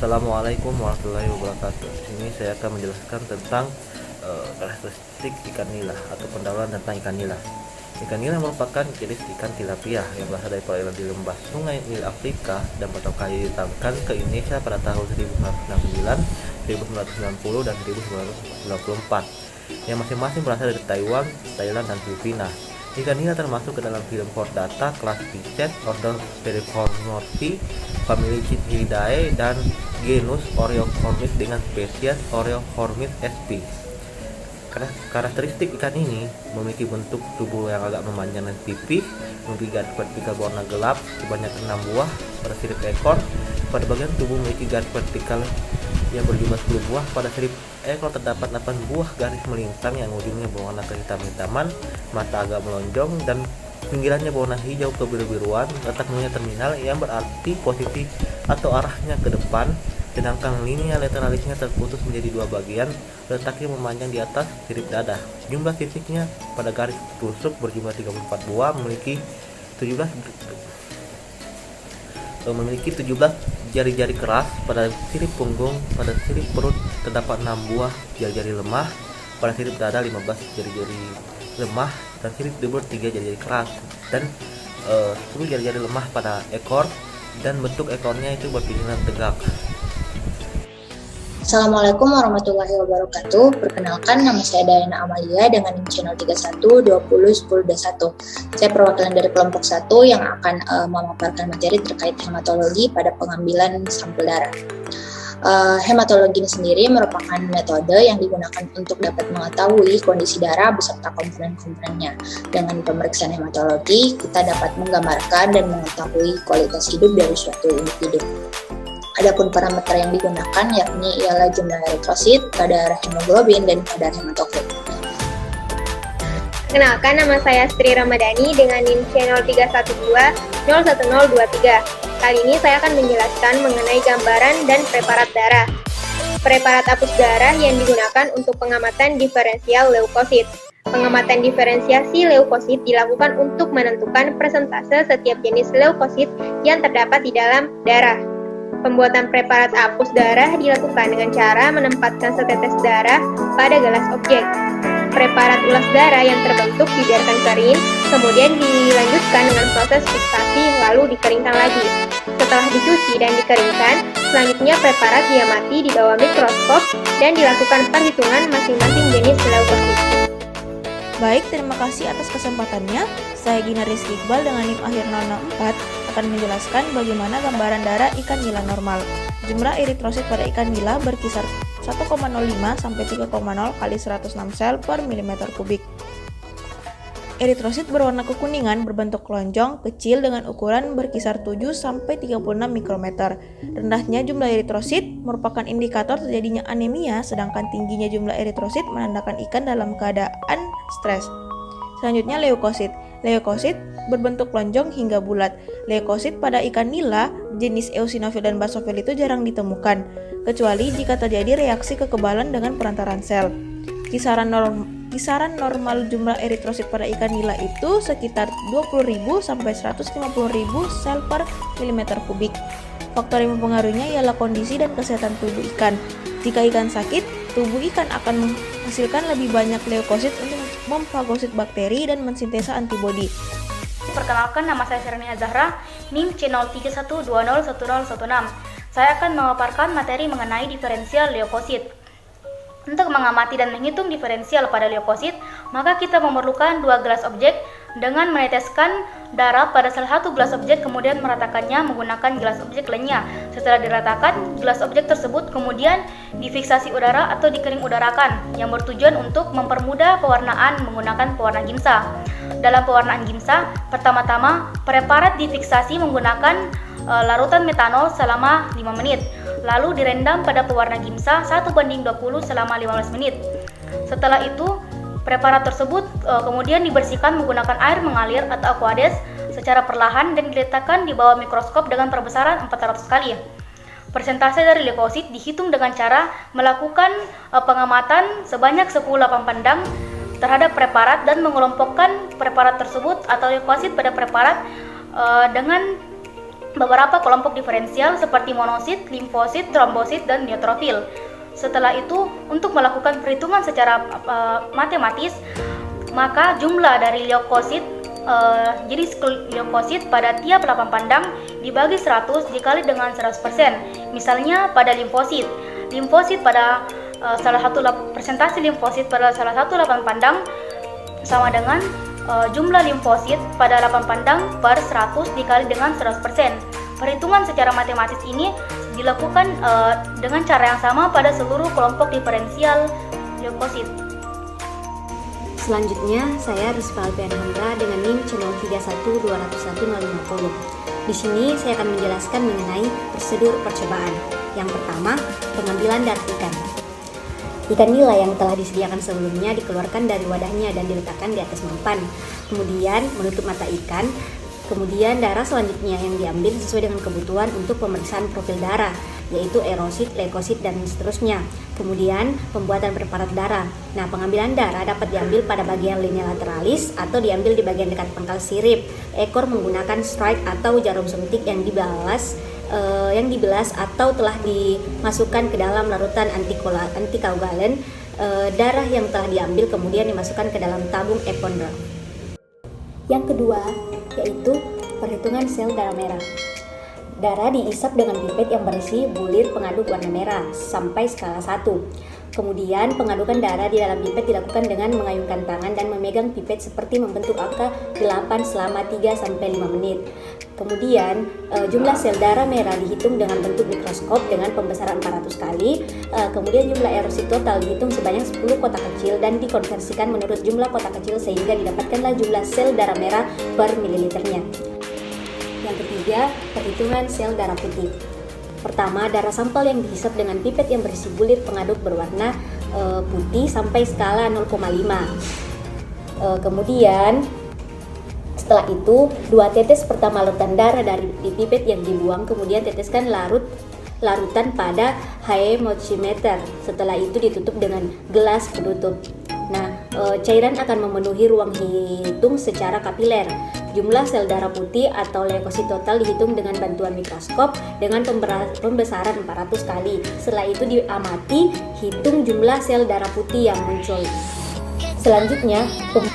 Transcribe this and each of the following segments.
Assalamualaikum warahmatullahi wabarakatuh. Ini saya akan menjelaskan tentang karakteristik ikan nila atau pendahuluan tentang ikan nila. Ikan nila merupakan jenis ikan tilapia yang berasal dari perairan di lembah sungai Nil Afrika dan pertama kali ditangkap ke Indonesia pada tahun 1969, 1990, dan 1994 yang masing-masing berasal dari Taiwan, Thailand, dan Filipina. Ikan nila termasuk ke dalam film Chordata, kelas Pisces, order Pericornuti, famili Ciccididae, dan genus Oreochormis dengan spesies Oreochormis sp. Karakteristik ikan ini memiliki bentuk tubuh yang agak memanjang dan tipis, memiliki garis vertikal berwarna gelap sebanyak 6 buah pada sirip ekor. Pada bagian tubuh memiliki garis vertikal yang berjumlah 10 buah. Pada sirip ekor terdapat 8 buah garis melintang yang ujungnya berwarna kehitam-hitaman, mata agak melonjong, dan pinggirannya berwarna hijau kebiru-biruan. Letak nilainya terminal yang berarti posisi atau arahnya ke depan, sedangkan linia lateralisnya terputus menjadi dua bagian, letaknya memanjang di atas sirip dada. Jumlah sisiknya pada garis tusuk berjumlah 34 buah, memiliki 17 jari-jari keras pada sirip punggung. Pada sirip perut terdapat 6 buah jari-jari lemah, pada sirip dada 15 jari-jari lemah, dan sirip dubur 3 jari-jari keras, dan 10 jari-jari lemah pada ekor, dan bentuk ekornya itu berpinggiran tegak. Assalamualaikum warahmatullahi wabarakatuh. Perkenalkan, nama saya Dayana Amalia dengan NIM channel 31201021. Saya perwakilan dari kelompok 1 yang akan memaparkan materi terkait hematologi pada pengambilan sampel darah. Hematologi ini sendiri merupakan metode yang digunakan untuk dapat mengetahui kondisi darah beserta komponen-komponennya. Dengan pemeriksaan hematologi, kita dapat menggambarkan dan mengetahui kualitas hidup dari suatu individu. Adapun parameter yang digunakan ialah jumlah eritrosit, kadar hemoglobin, dan kadar hematokrit. Kenalkan, nama saya Sri Ramadhani dengan NIM channel 312-01023. Kali ini saya akan menjelaskan mengenai gambaran dan preparat darah. Preparat hapus darah yang digunakan untuk pengamatan diferensial leukosit. Pengamatan diferensiasi leukosit dilakukan untuk menentukan persentase setiap jenis leukosit yang terdapat di dalam darah. Pembuatan preparat hapus darah dilakukan dengan cara menempatkan setetes darah pada gelas objek. Preparat ulas darah yang terbentuk dibiarkan kering, kemudian dilanjutkan dengan proses fiksasi lalu dikeringkan lagi. Setelah dicuci dan dikeringkan, selanjutnya preparat diamati di bawah mikroskop dan dilakukan perhitungan masing-masing jenis leukosit. Baik, terima kasih atas kesempatannya. Saya Gina Rizky Iqbal dengan NIM akhir 064 akan menjelaskan bagaimana gambaran darah ikan nila normal. Jumlah eritrosit pada ikan nila berkisar 1,05 sampai 3,0 kali 106 sel per mm kubik. Eritrosit berwarna kekuningan, berbentuk lonjong, kecil dengan ukuran berkisar 7 sampai 36 mikrometer. Rendahnya jumlah eritrosit merupakan indikator terjadinya anemia, sedangkan tingginya jumlah eritrosit menandakan ikan dalam keadaan stres. Selanjutnya leukosit. Leukosit berbentuk lonjong hingga bulat. Leukosit pada ikan nila jenis eosinofil dan basofil itu jarang ditemukan, kecuali jika terjadi reaksi kekebalan dengan perantaran sel. Kisaran normal jumlah eritrosit pada ikan nila itu sekitar 20.000 sampai 150.000 sel per mm kubik. Faktor yang mempengaruhinya ialah kondisi dan kesehatan tubuh ikan. Jika ikan sakit, tubuh ikan akan menghasilkan lebih banyak leukosit untuk memfagosit bakteri dan mensintesa antibodi. Perkenalkan, nama saya Serenia Zahra, NIM channel 312010116. Saya akan memaparkan materi mengenai diferensial leukosit. Untuk mengamati dan menghitung diferensial pada leukosit, maka kita memerlukan 2 gelas objek dengan meneteskan darah pada salah satu gelas objek, kemudian meratakannya menggunakan gelas objek lainnya. Setelah diratakan, gelas objek tersebut kemudian difiksasi udara atau dikering udarakan, yang bertujuan untuk mempermudah pewarnaan menggunakan pewarna gimsa. Dalam pewarnaan gimsa, pertama-tama preparat difiksasi menggunakan larutan metanol selama 5 menit. Lalu direndam pada pewarna gimsa 1:20 selama 15 menit. Setelah itu, preparat tersebut kemudian dibersihkan menggunakan air mengalir atau aqueous secara perlahan dan diletakkan di bawah mikroskop dengan perbesaran 400 kali. Persentase dari leukosit dihitung dengan cara melakukan pengamatan sebanyak 10 lapang pandang terhadap preparat dan mengelompokkan preparat tersebut atau leukosit pada preparat dengan beberapa kelompok diferensial seperti monosit, limfosit, trombosit, dan neutrofil. Setelah itu, untuk melakukan perhitungan secara matematis, maka jumlah dari leukosit, jenis leukosit pada tiap lapang pandang dibagi 100 dikali dengan 100%. Misalnya pada limfosit pada presentasi limfosit pada salah satu lapang pandang sama dengan jumlah limfosit pada lapang pandang per 100 dikali dengan 100%. Perhitungan secara matematis ini dilakukan dengan cara yang sama pada seluruh kelompok diferensial leukosit. Selanjutnya, saya Rizpa Alfian Hendra dengan NIM channel 312011050. Di sini saya akan menjelaskan mengenai prosedur percobaan. Yang pertama, pengambilan darah ikan. Ikan nila yang telah disediakan sebelumnya dikeluarkan dari wadahnya dan diletakkan di atas mampan. Kemudian menutup mata ikan. Kemudian darah selanjutnya yang diambil sesuai dengan kebutuhan untuk pemeriksaan profil darah, yaitu erosit, leukosit, dan seterusnya. Kemudian pembuatan preparat darah. Nah, pengambilan darah dapat diambil pada bagian linea lateralis atau diambil di bagian dekat pangkal sirip ekor menggunakan strike atau jarum suntik yang dibelas atau telah dimasukkan ke dalam larutan antikoagulan. Darah yang telah diambil kemudian dimasukkan ke dalam tabung epondral. Yang kedua, yaitu perhitungan sel darah merah. Darah diisap dengan pipet yang berisi bulir pengaduk warna merah sampai skala 1. Kemudian pengadukan darah di dalam pipet dilakukan dengan mengayunkan tangan dan memegang pipet seperti membentuk angka 8 selama 3-5 menit. Kemudian jumlah sel darah merah dihitung dengan bentuk mikroskop dengan pembesaran 400 kali. Kemudian jumlah erosit total dihitung sebanyak 10 kotak kecil dan dikonversikan menurut jumlah kotak kecil sehingga didapatkanlah jumlah sel darah merah per mililiternya. Yang ketiga, perhitungan sel darah putih. Pertama, darah sampel yang dihisap dengan pipet yang berisi bulir pengaduk berwarna putih sampai skala 0,5. Kemudian setelah itu, 2 tetes pertama larutan darah dari pipet yang dibuang, kemudian teteskan larutan pada hemosimeter. Setelah itu ditutup dengan gelas penutup. Nah, cairan akan memenuhi ruang hitung secara kapiler. Jumlah sel darah putih atau leukosit total dihitung dengan bantuan mikroskop dengan pembesaran 400 kali. Setelah itu diamati, hitung jumlah sel darah putih yang muncul. Selanjutnya,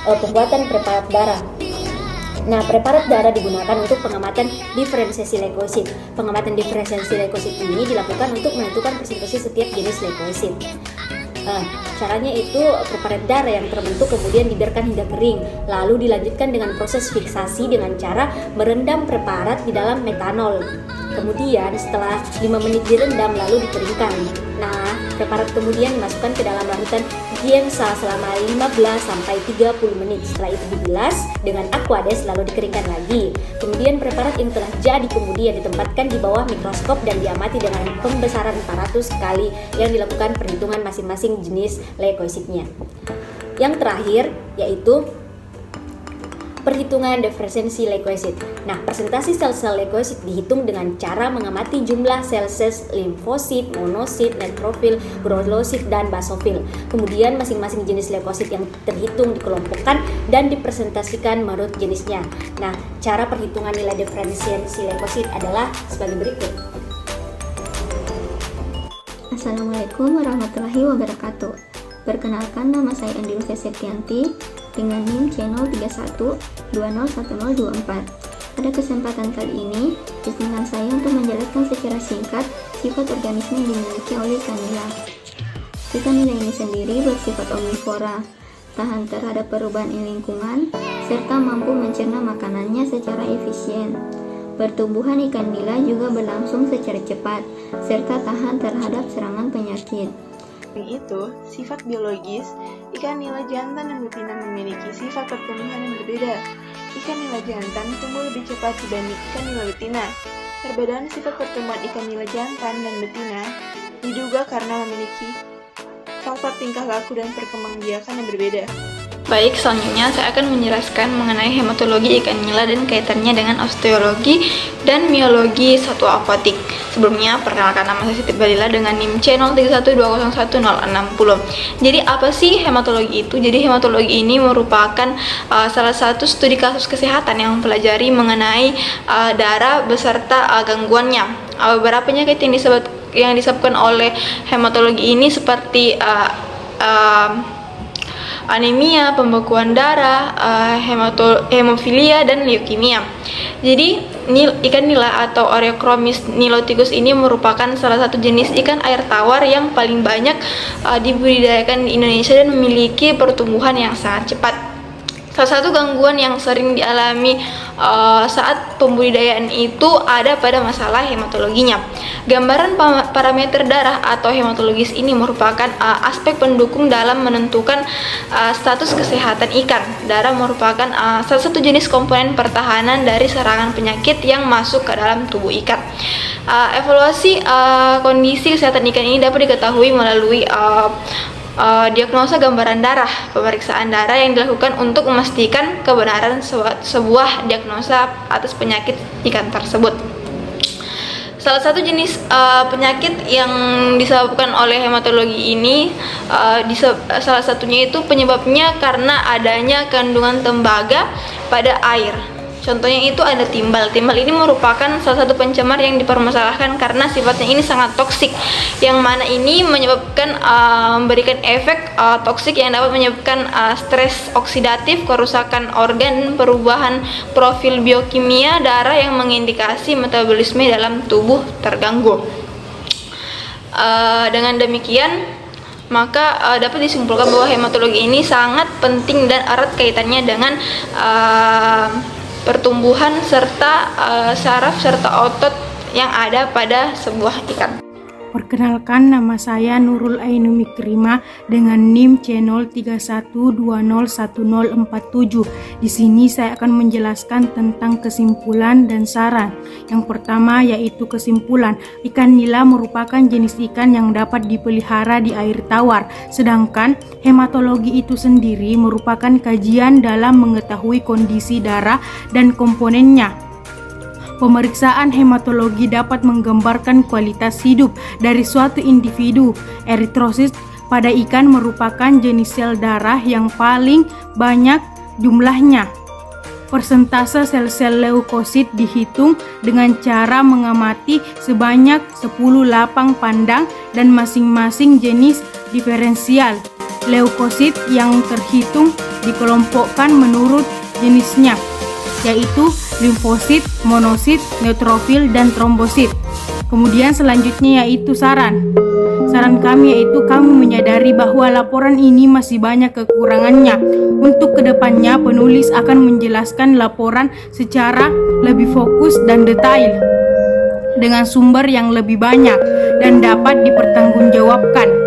pembuatan preparat darah. Nah, preparat darah digunakan untuk pengamatan diferensiasi leukosit. Pengamatan diferensiasi leukosit ini dilakukan untuk menentukan presentasi setiap jenis leukosit. Caranya itu preparat darah yang terbentuk kemudian dibiarkan hingga kering, lalu dilanjutkan dengan proses fiksasi dengan cara merendam preparat di dalam metanol. Kemudian setelah 5 menit direndam lalu dikeringkan. Nah, preparat kemudian dimasukkan ke dalam larutan giemsa selama 15-30 menit. Setelah itu dibilas dengan aquades lalu dikeringkan lagi. Kemudian preparat yang telah jadi kemudian ditempatkan di bawah mikroskop dan diamati dengan pembesaran 400 kali yang dilakukan perhitungan masing-masing jenis leukositnya. Yang terakhir yaitu perhitungan diferensiasi leukosit. Nah, presentasi sel-sel leukosit dihitung dengan cara mengamati jumlah sel-sel limfosit, monosit, neutrofil, granulosit, dan basofil. Kemudian masing-masing jenis leukosit yang terhitung dikelompokkan dan dipresentasikan menurut jenisnya. Nah, cara perhitungan nilai diferensiasi leukosit adalah sebagai berikut. Assalamualaikum warahmatullahi wabarakatuh. Perkenalkan, nama saya Andil Septianti dengan NIM channel 31201024. Pada kesempatan kali ini, izinkan saya untuk menjelaskan secara singkat sifat organisme yang dimiliki oleh ikan nila. Ikan nila ini sendiri bersifat omnivora, tahan terhadap perubahan lingkungan, serta mampu mencerna makanannya secara efisien. Pertumbuhan ikan nila juga berlangsung secara cepat, serta tahan terhadap serangan penyakit. Selain itu, sifat biologis, ikan nila jantan dan betina memiliki sifat pertumbuhan yang berbeda. Ikan nila jantan tumbuh lebih cepat dibanding ikan nila betina. Perbedaan sifat pertumbuhan ikan nila jantan dan betina diduga karena memiliki faktor tingkah laku dan perkembangbiakan yang berbeda. Baik, selanjutnya saya akan menjelaskan mengenai hematologi ikan nila dan kaitannya dengan osteologi dan miologi satwa akuatik. Sebelumnya, perkenalkan nama saya Siti Balila dengan NIM C03120160. Jadi, apa sih hematologi itu? Jadi, hematologi ini merupakan salah satu studi kasus kesehatan yang mempelajari mengenai darah beserta gangguannya. Beberapa penyakit yang disebabkan oleh hematologi ini seperti anemia, pembekuan darah, hemofilia, dan leukemia. Jadi ikan nila atau Oreochromis niloticus ini merupakan salah satu jenis ikan air tawar yang paling banyak dibudidayakan di Indonesia dan memiliki pertumbuhan yang sangat cepat. Salah satu gangguan yang sering dialami saat pembudidayaan itu ada pada masalah hematologinya. Gambaran parameter darah atau hematologis ini merupakan aspek pendukung dalam menentukan status kesehatan ikan. Darah merupakan salah satu jenis komponen pertahanan dari serangan penyakit yang masuk ke dalam tubuh ikan. Evaluasi kondisi kesehatan ikan ini dapat diketahui melalui diagnosa gambaran darah, pemeriksaan darah yang dilakukan untuk memastikan kebenaran sebuah diagnosa atas penyakit ikan tersebut. Salah satu jenis penyakit yang disebabkan oleh hematologi ini, salah satunya itu penyebabnya karena adanya kandungan tembaga pada air. Contohnya itu ada timbal. Timbal ini merupakan salah satu pencemar yang dipermasalahkan karena sifatnya ini sangat toksik, yang mana ini menyebabkan memberikan efek toksik yang dapat menyebabkan stres oksidatif, kerusakan organ, perubahan profil biokimia darah yang mengindikasi metabolisme dalam tubuh terganggu. Dengan demikian, maka dapat disimpulkan bahwa hematologi ini sangat penting dan erat kaitannya dengan pertumbuhan serta saraf serta otot yang ada pada sebuah ikan. Perkenalkan, nama saya Nurul Ainu Mikrima dengan NIM C0320101047. Di sini saya akan menjelaskan tentang kesimpulan dan saran. Yang pertama yaitu kesimpulan, ikan nila merupakan jenis ikan yang dapat dipelihara di air tawar. Sedangkan hematologi itu sendiri merupakan kajian dalam mengetahui kondisi darah dan komponennya. Pemeriksaan hematologi dapat menggambarkan kualitas hidup dari suatu individu. Eritrosit pada ikan merupakan jenis sel darah yang paling banyak jumlahnya. Persentase sel-sel leukosit dihitung dengan cara mengamati sebanyak 10 lapang pandang dan masing-masing jenis diferensial leukosit yang terhitung dikelompokkan menurut jenisnya, yaitu limfosit, monosit, neutrofil, dan trombosit. Kemudian selanjutnya yaitu saran. Saran kami yaitu kami menyadari bahwa laporan ini masih banyak kekurangannya. Untuk kedepannya penulis akan menjelaskan laporan secara lebih fokus dan detail dengan sumber yang lebih banyak dan dapat dipertanggungjawabkan.